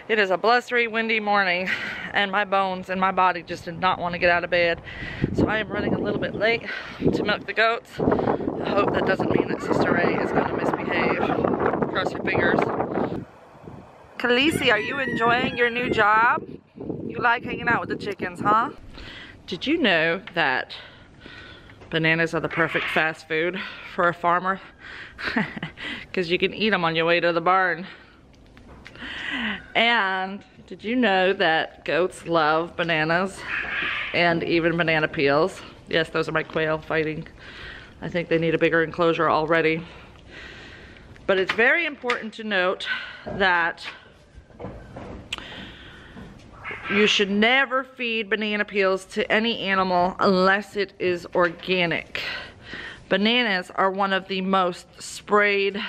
It is a blustery, windy morning, and my bones and my body just did not want to get out of bed. So I am running a little bit late to milk the goats. I hope that doesn't mean that Sister Ray is going to misbehave. Cross your fingers. Khaleesi, are you enjoying your new job? You like hanging out with the chickens, huh? Did you know that bananas are the perfect fast food for a farmer? Because you can eat them on your way to the barn. And did you know that goats love bananas and even banana peels? Yes, those are my quail fighting. I think they need a bigger enclosure already. But it's very important to note that you should never feed banana peels to any animal unless it is organic. Bananas are one of the most sprayed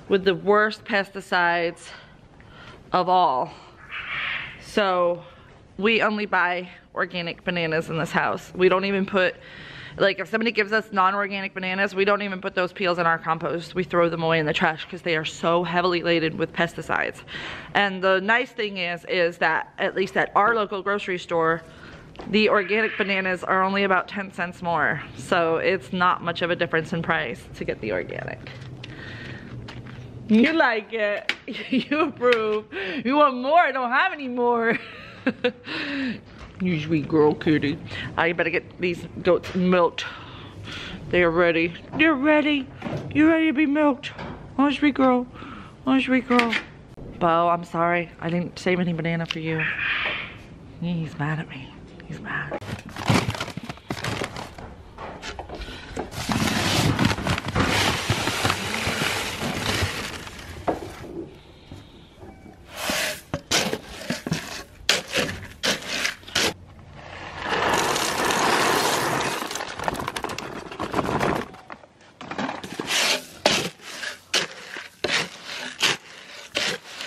with the worst pesticides of all. So we only buy organic bananas in this house. We don't even put, like if somebody gives us non-organic bananas, we don't even put those peels in our compost. We throw them away in the trash because they are so heavily laden with pesticides. And the nice thing is that at least at our local grocery store, the organic bananas are only about 10 cents more. So it's not much of a difference in price to get the organic. You like it. You approve. You want more? I don't have any more. You sweet girl, kitty. I better get these goats milked. They are ready. They're ready. You ready to be milked? Oh, sweet girl. Oh, sweet girl. Bo, I'm sorry. I didn't save any banana for you. He's mad at me. He's mad.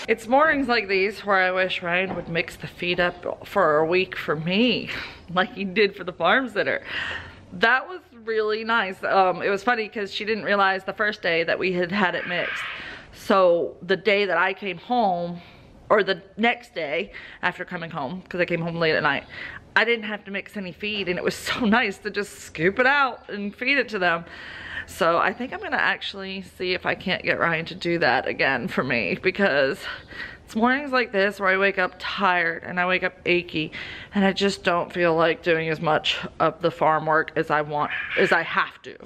It's mornings like these where I wish Ryan would mix the feed up for a week for me, like he did for the farmsteader. That was really nice. It was funny because she didn't realize the first day that we had it mixed. So the day that I came home, or the next day after coming home, because I came home late at night, I didn't have to mix any feed, and it was so nice to just scoop it out and feed it to them. So I think I'm gonna actually see if I can't get Ryan to do that again for me, because it's mornings like this where I wake up tired and I wake up achy, and I just don't feel like doing as much of the farm work as I have to.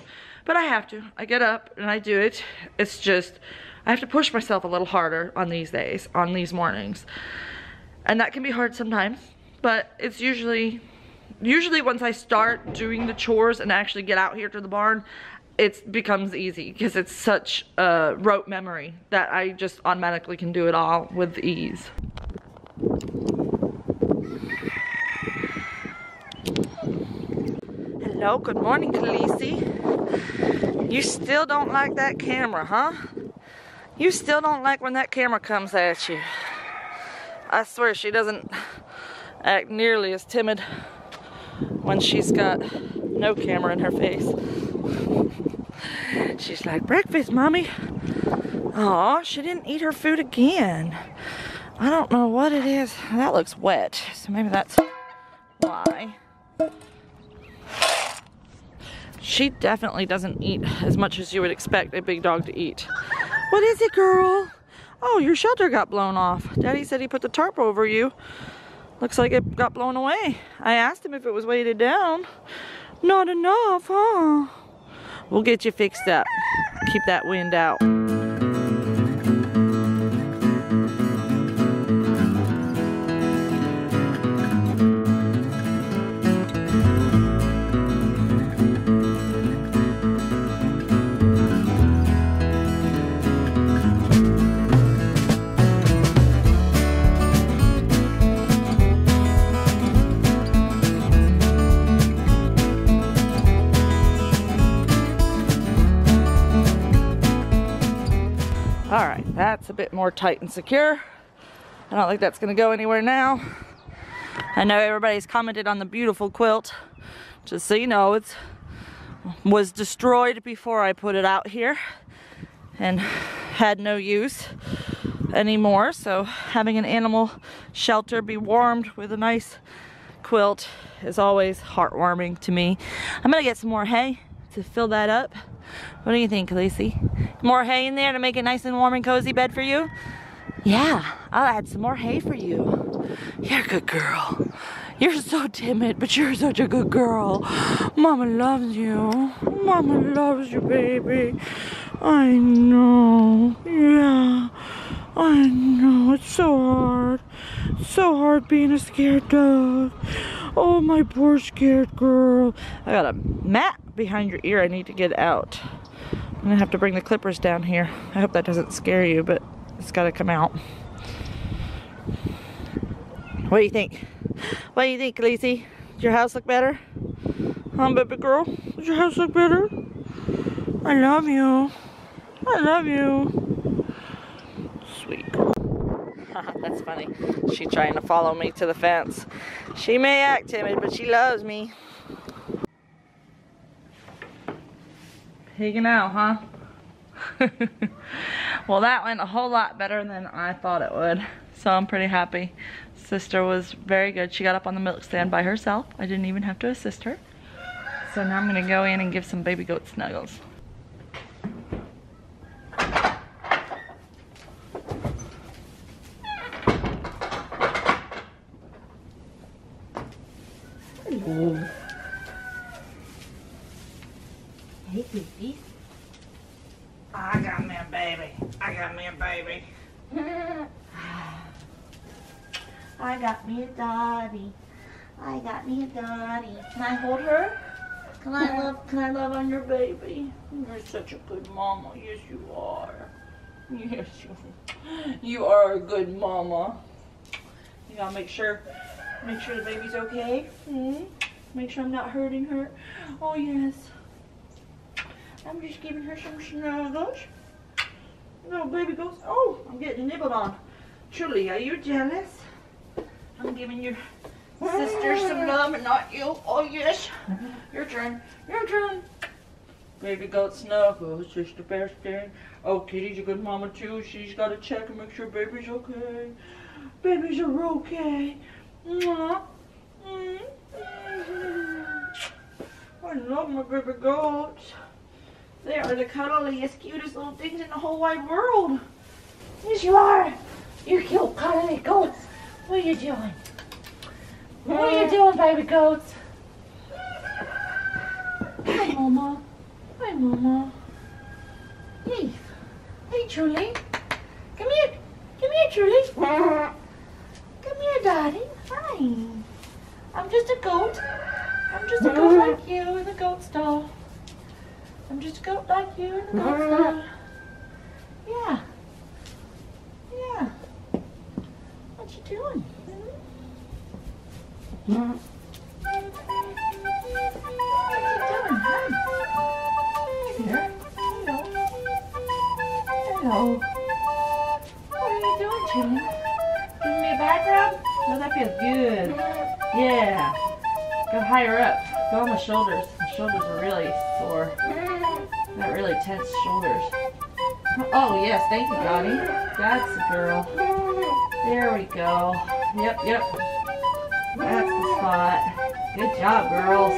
But I have to. I get up and I do it. It's just, I have to push myself a little harder on these days, on these mornings. And that can be hard sometimes, but it's usually once I start doing the chores and actually get out here to the barn, it becomes easy because it's such a rote memory that I just automatically can do it all with ease. Hello, good morning, Khaleesi. You still don't like that camera, huh? You still don't like when that camera comes at you. I swear she doesn't act nearly as timid when she's got no camera in her face. She's like, breakfast, mommy. Aw, she didn't eat her food again. I don't know what it is. That looks wet, so maybe that's why. She definitely doesn't eat as much as you would expect a big dog to eat. What is it, girl? Oh, your shelter got blown off. Daddy said he put the tarp over you. Looks like it got blown away. I asked him if it was weighted down. Not enough, huh? We'll get you fixed up. Keep that wind out. Alright, that's a bit more tight and secure. I don't think that's going to go anywhere now. I know everybody's commented on the beautiful quilt. Just so you know, it was destroyed before I put it out here and had no use. anymore, so having an animal shelter be warmed with a nice quilt is always heartwarming to me. I'm gonna get some more hay to fill that up. What do you think, Khaleesi? More hay in there to make it nice and warm and cozy bed for you? Yeah, I'll add some more hay for you. You're a good girl. You're so timid, but you're such a good girl. Mama loves you. Mama loves you, baby. I know. Yeah, I know. It's so hard. It's so hard being a scared dog. Oh, my poor scared girl. I got a mat behind your ear I need to get out. I'm gonna have to bring the clippers down here. I hope that doesn't scare you, but it's gotta come out. What do you think? What do you think, Khaleesi? Does your house look better? Huh, baby girl? Does your house look better? I love you. I love you. Sweet girl. That's funny. She's trying to follow me to the fence. She may act timid, but she loves me. Pigging out, huh? Well, that went a whole lot better than I thought it would. So I'm pretty happy. Sister was very good. She got up on the milk stand by herself. I didn't even have to assist her. So now I'm gonna go in and give some baby goat snuggles. Hello. Hey, baby. I got me a baby. I got me a baby. I got me a dottie. I got me a dottie. Can I hold her? Can I love on your baby? You're such a good mama. Yes, you are. Yes, you are a good mama. You gotta make sure the baby's okay. Make sure I'm not hurting her. Oh yes. I'm just giving her some snuggles. Little baby goes. Oh, I'm getting nibbled on. Truly, are you jealous? I'm giving your sister some love and not you. Oh yes. Your turn. Your turn. Baby goat snuggles, Sister Pasture. Oh, Kitty's a good mama too. She's got to check and make sure baby's okay. Babies are okay. Mwah. I love my baby goats. They are the cuddliest, cutest little things in the whole wide world. Yes, you are. You cute, cuddly goats. What are you doing? What are you doing, baby goats? Hi, Mama. Hi, Mama. Hey. Hey, Truly. Come here. Come here, Truly. Come here, Daddy. Hi. I'm just a goat. I'm just a goat like you in the goat stall. I'm just a goat like you in the goat stall. Yeah. Yeah. What you doing? What you doing? Here. Hello. Hello. What are you doing, Chili? Giving me a back rub? No, that feels good. Yeah. Go higher up. Go on my shoulders. My shoulders are really sore. Got really tense shoulders. Oh yes, thank you, Dottie. That's the girl. There we go. Yep, yep. That's the spot. Good job, girls.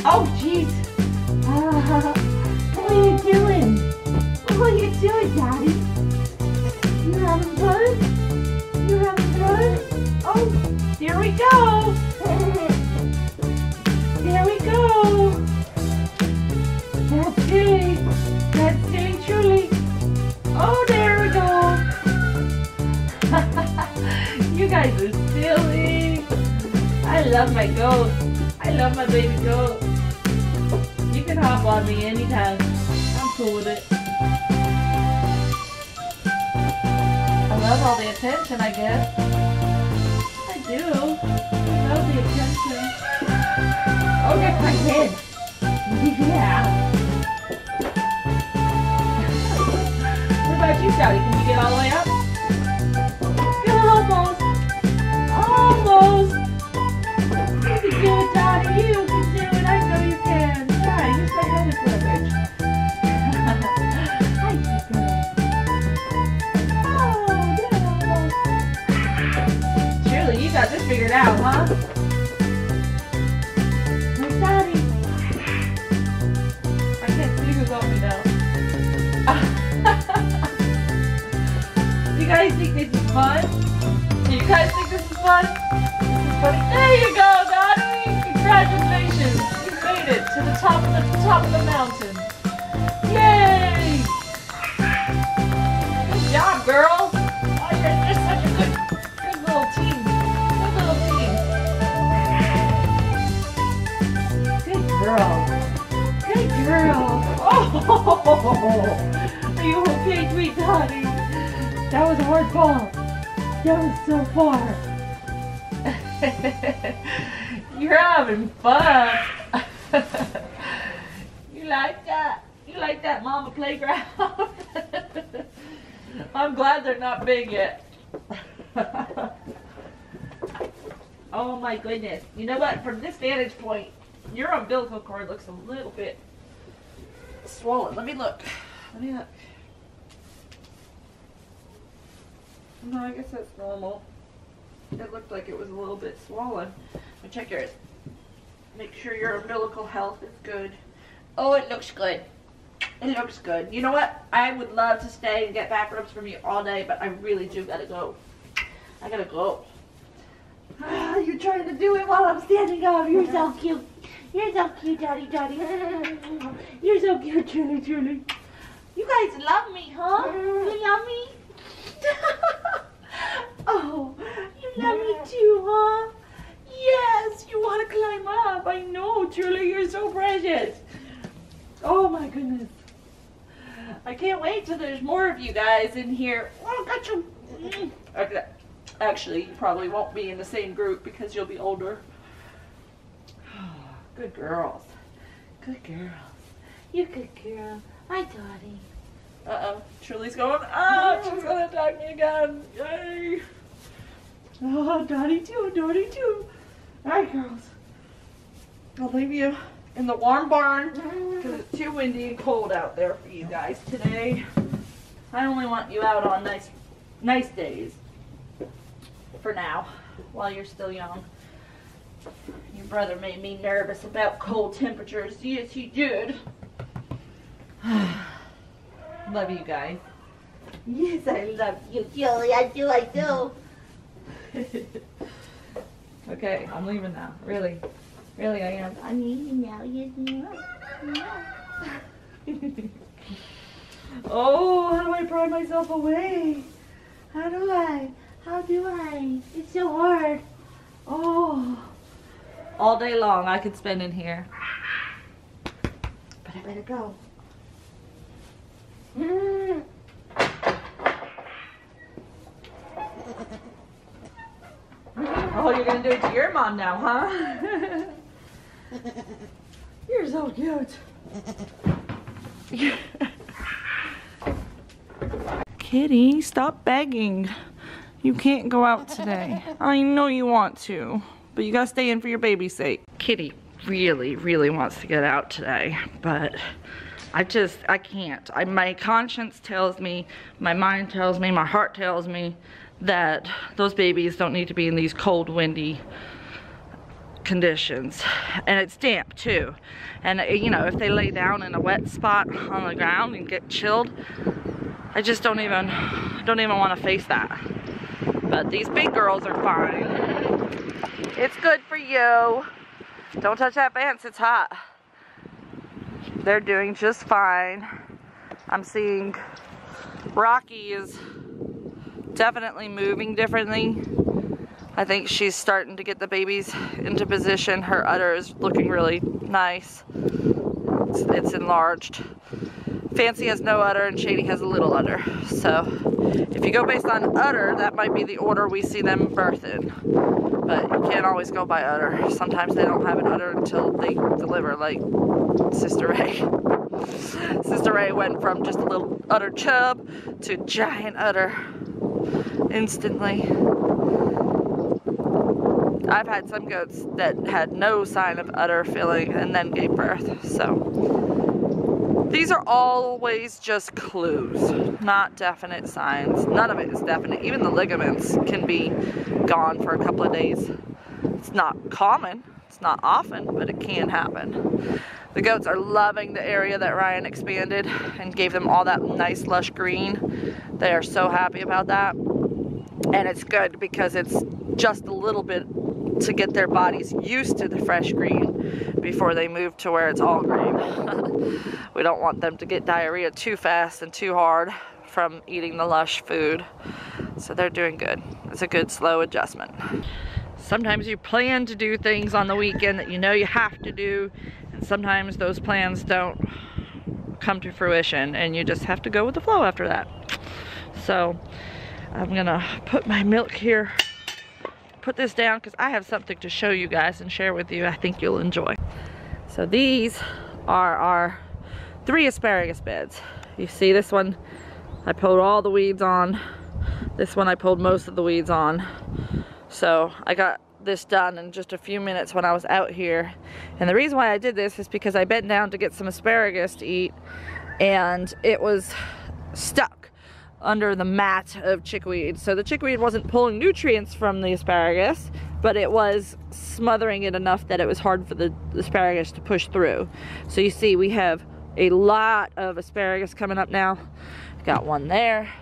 Oh, jeez. What are you doing? What are you doing, Daddy? You having fun? You having fun? Oh, here we go. Here we go. That's silly. That's silly, truly. Oh, there we go. You guys are silly. I love my goats. I love my baby goats. You can hop on me anytime. I'm cool with it. I love all the attention I get. I do. I love the attention. Oh, that's my head. Yeah. What about you, Sally? Can you get all the way up? Almost. Almost. You can do it, Daddy. You can do it. I know you can. Try. Just like that is leverage. Hi, girl. figured out, huh? Where's Daddy? I can't see who's on me now. You guys think this is fun? Do you guys think this is fun? This is funny. There you go, Daddy! Congratulations! You made it to the top of the mountain. Yay! Good job, girl! Oh, you're such a good little team. Good little team. Good girl. Good girl. Oh! Are you okay, sweet Daddy? That was a hard fall. That was so far. You're having fun. You like that? You like that mama playground? I'm glad they're not big yet. Oh my goodness. You know what? From this vantage point, your umbilical cord looks a little bit swollen. Let me look. Let me look. No, I guess that's normal. It looked like it was a little bit swollen. But check yours. Make sure your umbilical health is good. Oh, it looks good. It looks good. You know what? I would love to stay and get back rubs from you all day, but I really do gotta go. I gotta go. You're trying to do it while I'm standing up. You're so cute. You're so cute, Daddy. You're so cute, truly. You guys love me, huh? You love me? Oh, you love me too, huh? Yes, you want to climb up. I know, truly, you're so precious. Oh my goodness. I can't wait till there's more of you guys in here. Oh, got you. Okay. Actually, you probably won't be in the same group because you'll be older. Good girls. Good girls. You're a good girl. Hi, Dottie. Uh-oh. Truly's going up. She's going to attack me again. Yay. Oh, Dottie too. All right, girls. I'll leave you in the warm barn because it's too windy and cold out there for you guys today. I only want you out on nice days for now while you're still young. Your brother made me nervous about cold temperatures. Yes, he did. Love you guys. Yes, I love you, Julie. I do. Okay, I'm leaving now. Really, I am. I'm leaving now. Yes, no. Oh, how do I pry myself away? How do I? It's so hard. Oh, all day long I could spend in here. But I better go. Oh, you're gonna do it to your mom now, huh? You're so cute. Kitty, stop begging. You can't go out today. I know you want to, but you gotta stay in for your baby's sake. Kitty really wants to get out today, but I can't. My conscience tells me, my mind tells me, my heart tells me that those babies don't need to be in these cold, windy conditions. And it's damp too. And you know, if they lay down in a wet spot on the ground and get chilled, I just don't even want to face that. But these big girls are fine. It's good for you. Don't touch that fence, it's hot. They're doing just fine. I'm seeing Rocky is definitely moving differently. I think she's starting to get the babies into position. Her udder is looking really nice. It's enlarged. Fancy has no udder and Shady has a little udder. So if you go based on udder, that might be the order we see them birth in. But you can't always go by udder. Sometimes they don't have an udder until they deliver, like Sister Ray. Sister Ray went from just a little udder chub to giant udder instantly. I've had some goats that had no sign of udder filling and then gave birth. So These are always just clues, not definite signs. None of it is definite. Even the ligaments can be gone for a couple of days. It's not common, it's not often, but it can happen. The goats are loving the area that Ryan expanded and gave them all that nice lush green. They are so happy about that. And it's good because it's just a little bit to get their bodies used to the fresh green before they move to where it's all green. We don't want them to get diarrhea too fast and too hard from eating the lush food. So they're doing good. It's a good slow adjustment. Sometimes you plan to do things on the weekend that you know you have to do, and sometimes those plans don't come to fruition and you just have to go with the flow after that. So I'm gonna put my milk here, put this down because I have something to show you guys and share with you I think you'll enjoy. So these are our 3 asparagus beds. You see this one I pulled all the weeds on. This one I pulled most of the weeds on. So I got this done in just a few minutes when I was out here. And the reason why I did this is because I bent down to get some asparagus to eat and it was stuck under the mat of chickweed. So the chickweed wasn't pulling nutrients from the asparagus, but it was smothering it enough that it was hard for the asparagus to push through. So you see we have a lot of asparagus coming up now. Got one there,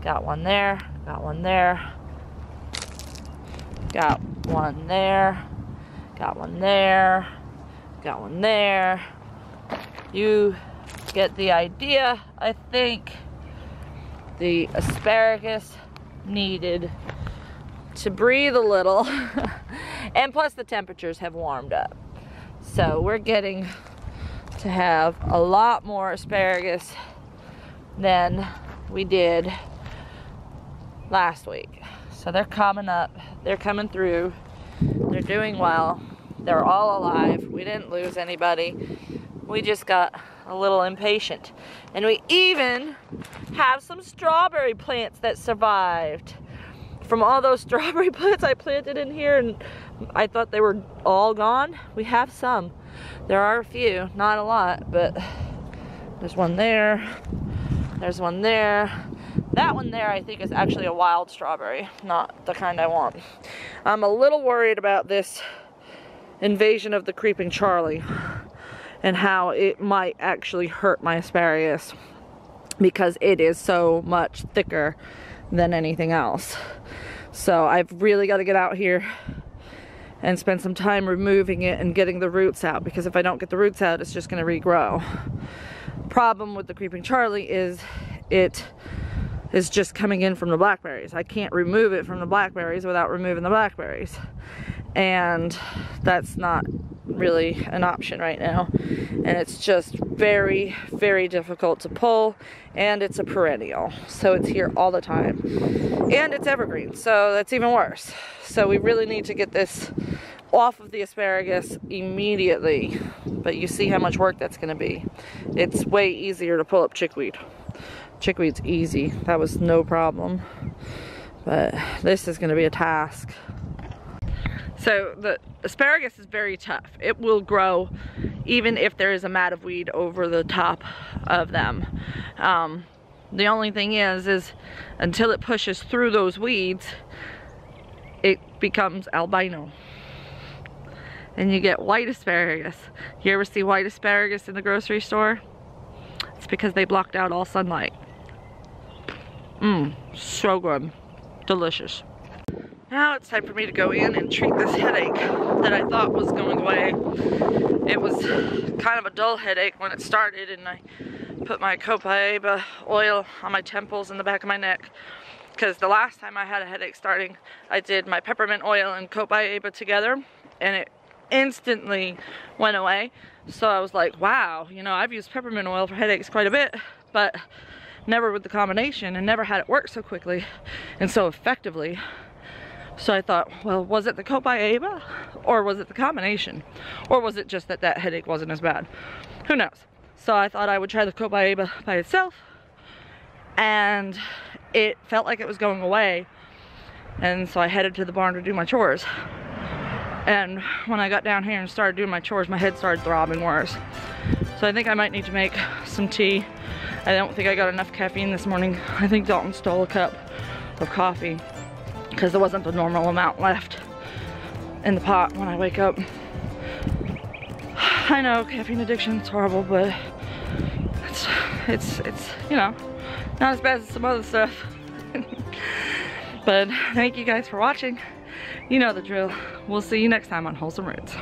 got one there, got one there, got one there, got one there, got one there. You get the idea, I think. The asparagus needed to breathe a little and plus the temperatures have warmed up. So we're getting to have a lot more asparagus than we did last week. So they're coming up, they're coming through, they're doing well, they're all alive. We didn't lose anybody. We just got a little impatient. And we even have some strawberry plants that survived. From all those strawberry plants I planted in here and I thought they were all gone, we have some. There are a few, not a lot, but there's one there, there's one there. That one there I think is actually a wild strawberry, not the kind I want. I'm a little worried about this invasion of the creeping Charlie and how it might actually hurt my asparagus because it is so much thicker than anything else. So I've really got to get out here and spend some time removing it and getting the roots out, because if I don't get the roots out, it's just going to regrow. Problem with the creeping Charlie is it is just coming in from the blackberries. I can't remove it from the blackberries without removing the blackberries, and that's not really an option right now. And it's just very, very difficult to pull, and it's a perennial, so it's here all the time, and it's evergreen, so that's even worse. So we really need to get this off of the asparagus immediately. But you see how much work that's going to be. It's way easier to pull up chickweed. Chickweed's easy, that was no problem, but this is going to be a task. So the asparagus is very tough. It will grow even if there is a mat of weed over the top of them. The only thing is until it pushes through those weeds, it becomes albino. And you get white asparagus. You ever see white asparagus in the grocery store? It's because they blocked out all sunlight. So good. Delicious. Now it's time for me to go in and treat this headache that I thought was going away. It was kind of a dull headache when it started, and I put my copaiba oil on my temples and the back of my neck. Because the last time I had a headache starting, I did my peppermint oil and copaiba together, and it instantly went away. So I was like, wow, you know, I've used peppermint oil for headaches quite a bit, but never with the combination, and never had it work so quickly and so effectively. So I thought, well, was it the copaiba, or was it the combination, or was it just that that headache wasn't as bad? Who knows? So I thought I would try the copaiba by itself, and it felt like it was going away. And so I headed to the barn to do my chores. And when I got down here and started doing my chores, my head started throbbing worse. So I think I might need to make some tea. I don't think I got enough caffeine this morning. I think Dalton stole a cup of coffee because there wasn't the normal amount left in the pot when I wake up. I know caffeine addiction is horrible, but it's you know, not as bad as some other stuff. But thank you guys for watching. You know the drill. We'll see you next time on Wholesome Roots.